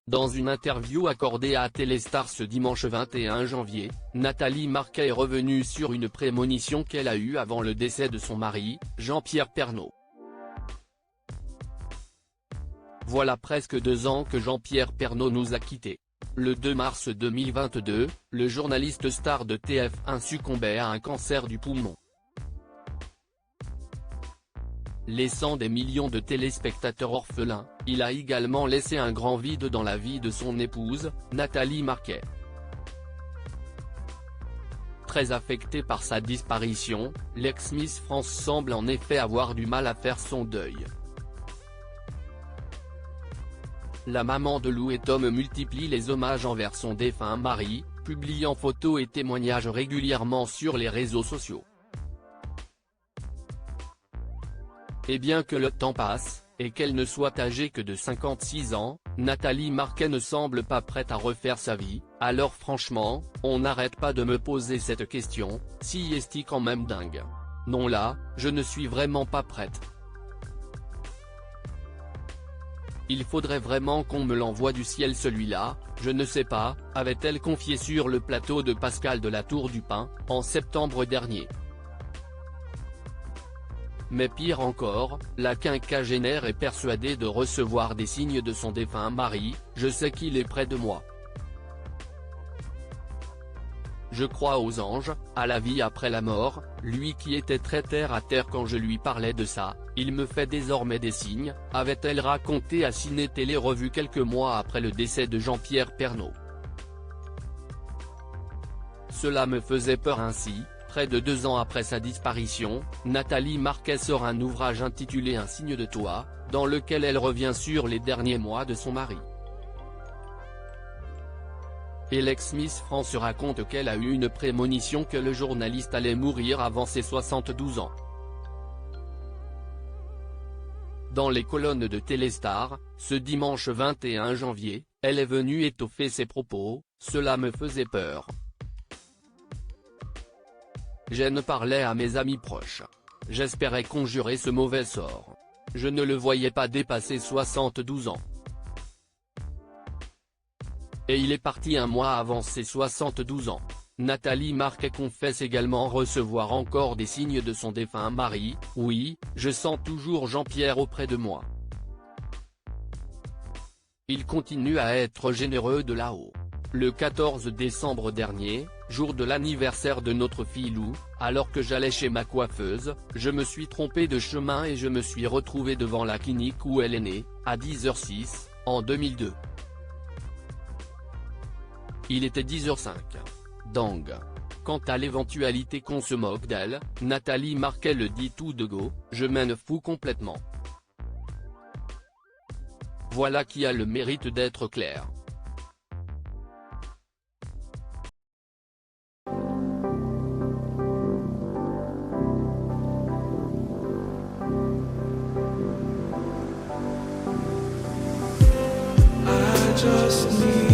Dans une interview accordée à Téléstar ce dimanche 21 janvier, Nathalie Marquet est revenue sur une prémonition qu'elle a eue avant le décès de son mari, Jean-Pierre Pernaut. Voilà presque 2 ans que Jean-Pierre Pernaut nous a quittés. Le 2 mars 2022, le journaliste star de TF1 succombait à un cancer du poumon, laissant des millions de téléspectateurs orphelins. Il a également laissé un grand vide dans la vie de son épouse, Nathalie Marquet. Très affectée par sa disparition, l'ex-Miss France semble en effet avoir du mal à faire son deuil. La maman de Lou et Tom multiplie les hommages envers son défunt mari, publiant photos et témoignages régulièrement sur les réseaux sociaux. Et bien que le temps passe, et qu'elle ne soit âgée que de 56 ans, Nathalie Marquet ne semble pas prête à refaire sa vie. Alors franchement, on n'arrête pas de me poser cette question, si est-il quand même dingue? Non là, je ne suis vraiment pas prête. Il faudrait vraiment qu'on me l'envoie du ciel celui-là, je ne sais pas, avait-elle confié sur le plateau de Pascal de la Tour du Pin, en septembre dernier. Mais pire encore, la quinquagénaire est persuadée de recevoir des signes de son défunt mari. Je sais qu'il est près de moi. Je crois aux anges, à la vie après la mort, lui qui était très terre à terre quand je lui parlais de ça, il me fait désormais des signes, avait-elle raconté à Ciné Télé Revue quelques mois après le décès de Jean-Pierre Pernaut. Cela me faisait peur ainsi. Près de 2 ans après sa disparition, Nathalie Marquet sort un ouvrage intitulé Un signe de toi, dans lequel elle revient sur les derniers mois de son mari. Et l'ex-Miss France raconte qu'elle a eu une prémonition que le journaliste allait mourir avant ses 72 ans. Dans les colonnes de Téléstar, ce dimanche 21 janvier, elle est venue étoffer ses propos, cela me faisait peur. Je parlais à mes amis proches. J'espérais conjurer ce mauvais sort. Je ne le voyais pas dépasser 72 ans. Et il est parti un mois avant ses 72 ans. Nathalie Marquet confesse également recevoir encore des signes de son défunt mari. Oui, je sens toujours Jean-Pierre auprès de moi. Il continue à être généreux de là-haut. Le 14 décembre dernier, jour de l'anniversaire de notre fille Lou, alors que j'allais chez ma coiffeuse, je me suis trompé de chemin et je me suis retrouvé devant la clinique où elle est née, à 10h06, en 2002. Il était 10h05. Dang. Quant à l'éventualité qu'on se moque d'elle, Nathalie Marquet le dit tout de go, je m'en fous complètement. Voilà qui a le mérite d'être clair. Just need